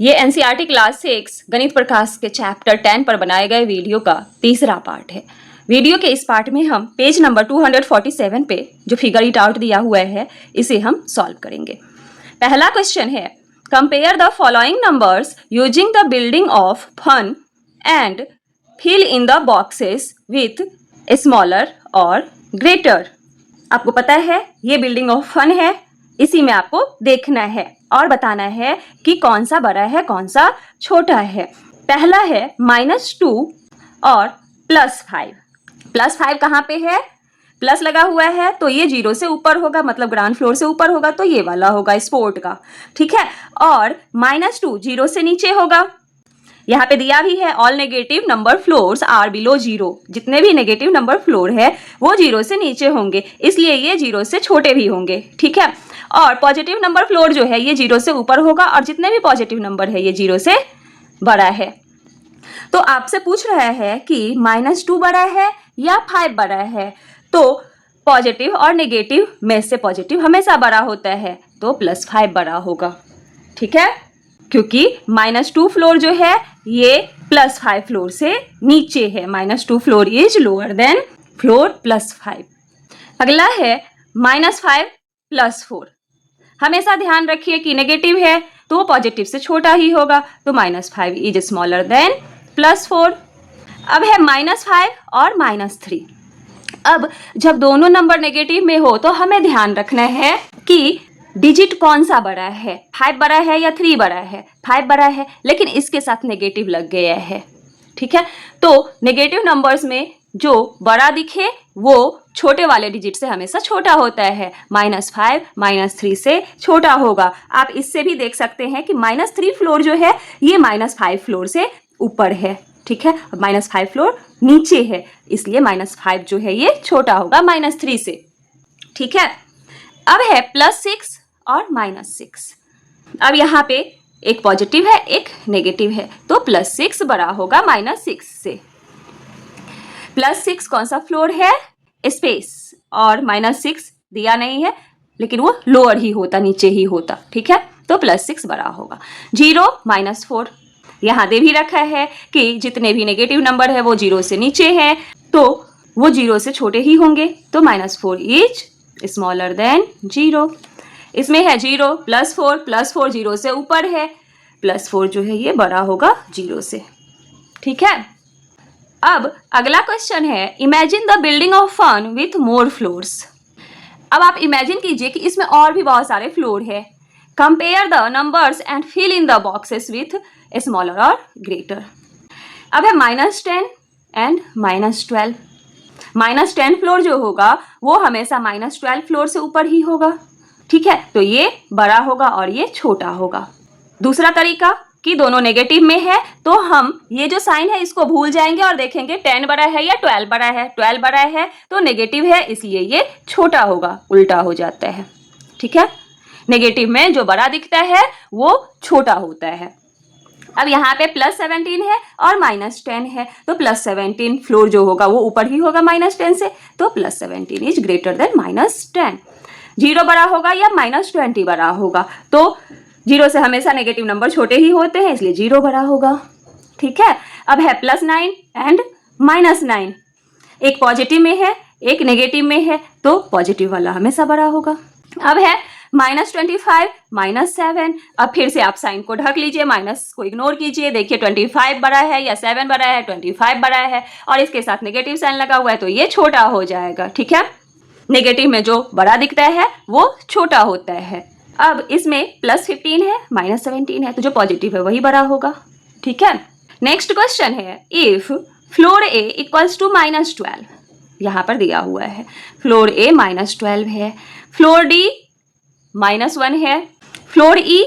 ये NCERT class 6 गणित प्रकाश के चैप्टर 10 पर बनाए गए वीडियो का तीसरा पार्ट है। वीडियो के इस पार्ट में हम पेज नंबर 247 पे जो फिगर इट आउट दिया हुआ है इसे हम सॉल्व करेंगे। पहला क्वेश्चन है, compare the following numbers using the building of fun and fill in the boxes with smaller और ग्रेटर। आपको पता है ये बिल्डिंग ऑफ फन है, इसी में आपको देखना है और बताना है कि कौन सा बड़ा है कौन सा छोटा है। पहला है -2 और +5। +5 कहाँ पे है? प्लस लगा हुआ है तो ये 0 से ऊपर होगा, मतलब ग्राउंड फ्लोर से ऊपर होगा तो ये वाला होगा स्पोर्ट का, ठीक है। और -2 0 से नीचे होगा। यहाँ पे दिया भी है all negative number floors are below 0। जितने भी नेगेटिव नंबर फ्लोर है वो 0 से नीचे होंगे, इसलिए ये 0 से छोटे भी होंगे, ठीक है। और पॉजिटिव नंबर फ्लोर जो है ये 0 से ऊपर होगा और जितने भी पॉजिटिव नंबर है ये 0 से बड़ा है। तो आपसे पूछ रहा है कि -2 बड़ा है या 5 बड़ा है, तो पॉजिटिव और नेगेटिव में से पॉजिटिव हमेशा बड़ा होता है, तो +5 बड़ा होगा, ठीक है, क्योंकि -2 फ्लोर जो है ये +5 फ्लोर से नीचे है। -2 floor is lower than floor +5। अगला है -5 + 4। हमेशा ध्यान रखिए कि नेगेटिव है तो वो पॉजिटिव से छोटा ही होगा, तो -5 इज स्मॉलर देन +4। अब है -5 और -3। अब जब दोनों नंबर नेगेटिव में हो तो हमें ध्यान रखना है कि डिजिट कौन सा बड़ा है, 5 बड़ा है या 3 बड़ा है। 5 बड़ा है लेकिन इसके साथ नेगेटिव लग गया है, ठीक है। तो नेगेटिव नंबर्स में जो बड़ा दिखे वो छोटे वाले डिजिट से हमेशा छोटा होता है। -5 -3 से छोटा होगा। आप इससे भी देख सकते हैं कि -3 फ्लोर जो है ये -5 फ्लोर से ऊपर है, ठीक है। -5 फ्लोर नीचे है, इसलिए -5 जो है ये छोटा होगा -3 से, ठीक है। अब है +6 और -6। अब यहाँ पे एक पॉजिटिव है एक नेगेटिव है, तो +6 बड़ा होगा -6 से। +6 कौन सा फ्लोर है? स्पेस। और -6 दिया नहीं है लेकिन वो लोअर ही होता, नीचे ही होता, ठीक है। तो +6 बड़ा होगा। 0 -4 यहाँ दे भी रखा है कि जितने भी नेगेटिव नंबर है वो 0 से नीचे हैं तो वो 0 से छोटे ही होंगे, तो -4 इज स्मॉलर देन 0। इसमें है 0 +4 +4 0 से ऊपर है, +4 जो है ये बड़ा होगा 0 से, ठीक है। अब अगला क्वेश्चन है, imagine the building of fun with more floors. अब आप इमेजिन कीजिए कि इसमें और भी बहुत सारे फ्लोर है। Compare the numbers and fill in the boxes with smaller और ग्रेटर। अब है -10 एंड -12। -10 फ्लोर जो होगा वो हमेशा -12 फ्लोर से ऊपर ही होगा, ठीक है, तो ये बड़ा होगा और ये छोटा होगा। दूसरा तरीका कि दोनों नेगेटिव में है तो हम ये जो साइन है इसको भूल जाएंगे और देखेंगे 10 बड़ा है या 12 बड़ा है। 12 बड़ा है तो नेगेटिव है इसलिए ये छोटा होगा, उल्टा हो जाता है, ठीक है। नेगेटिव में जो बड़ा दिखता है वो छोटा होता है। अब यहाँ पे +17 है और -10 है, तो +17 फ्लोर जो होगा वो ऊपर ही होगा -10 से, तो +17 इज ग्रेटर देन -10। 0 बड़ा होगा या -20 बड़ा होगा, तो 0 से हमेशा नेगेटिव नंबर छोटे ही होते हैं इसलिए 0 बड़ा होगा, ठीक है। अब है +9 एंड -9। एक पॉजिटिव में है एक नेगेटिव में है तो पॉजिटिव वाला हमेशा बड़ा होगा। अब है -25 -7। अब फिर से आप साइन को ढक लीजिए, माइनस को इग्नोर कीजिए, देखिए 25 बड़ा है या 7 बड़ा है, 25 बड़ा है और इसके साथ नेगेटिव साइन लगा हुआ है तो ये छोटा हो जाएगा, ठीक है। नेगेटिव में जो बड़ा दिखता है वो छोटा होता है। अब इसमें +15 है -17 है तो जो पॉजिटिव है वही बड़ा होगा, ठीक है। नेक्स्ट क्वेश्चन है, if floor A equals to -12। यहाँ पर दिया हुआ है फ्लोर A -12 है, फ्लोर D -1 है, फ्लोर E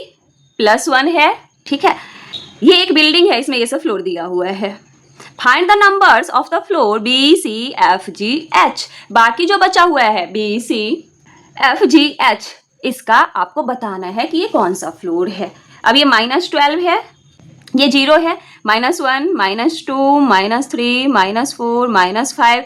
+1 है, ठीक है। ये एक बिल्डिंग है, इसमें ये सब फ्लोर दिया हुआ है। Find the numbers of the floor B C F G H। बाकी जो बचा हुआ है B C F G H इसका आपको बताना है कि ये कौन सा फ्लोर है। अब ये -12 है, ये 0 है, -1 -2 -3 -4 -5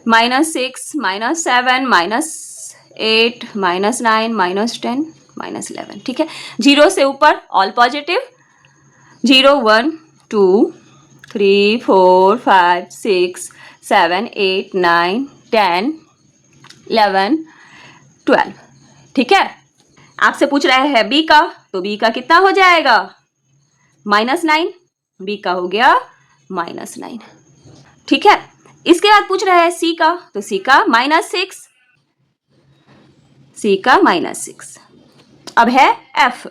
-6 -7 -8 -9 -10 -11, ठीक है। 0 से ऊपर ऑल पॉजिटिव 0 1 2 3 4 5 6 7 8 9 10 11 12। ठीक है, आपसे पूछ रहा है बी का, तो बी का कितना हो जाएगा? -9। बी का हो गया -9। ठीक है, इसके बाद पूछ रहा है सी का, तो सी का -6। सी का -6। अब है एफ।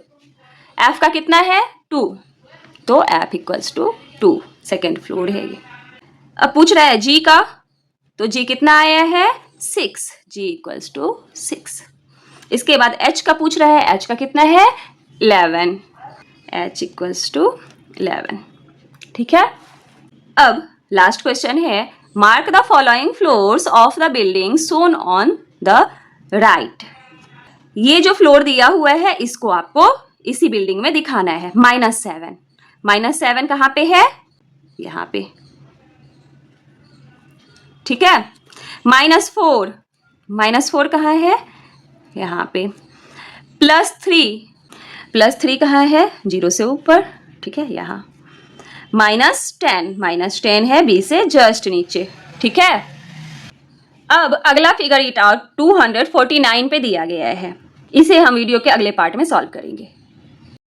एफ का कितना है? 2। तो F equals to 2, second floor है ये। अब पूछ रहा है जी का, तो जी कितना आया है? 6। G equals to 6। इसके बाद एच का पूछ रहा है, एच का कितना है? 11। H equals to 11। ठीक है, अब लास्ट क्वेश्चन है, mark the following floors of the building shown on the right. ये जो फ्लोर दिया हुआ है इसको आपको इसी बिल्डिंग में दिखाना है। -7। -7 कहाँ पे है? यहाँ पे। ठीक है, -4। -4 कहाँ है? यहाँ पे। +3। +3 कहाँ है? 0 से ऊपर। ठीक है, यहाँ। -10। -10 है बी से जस्ट नीचे। ठीक है, अब अगला फिगर इट आउट 249 पे दिया गया है। इसे हम वीडियो के अगले पार्ट में सॉल्व करेंगे।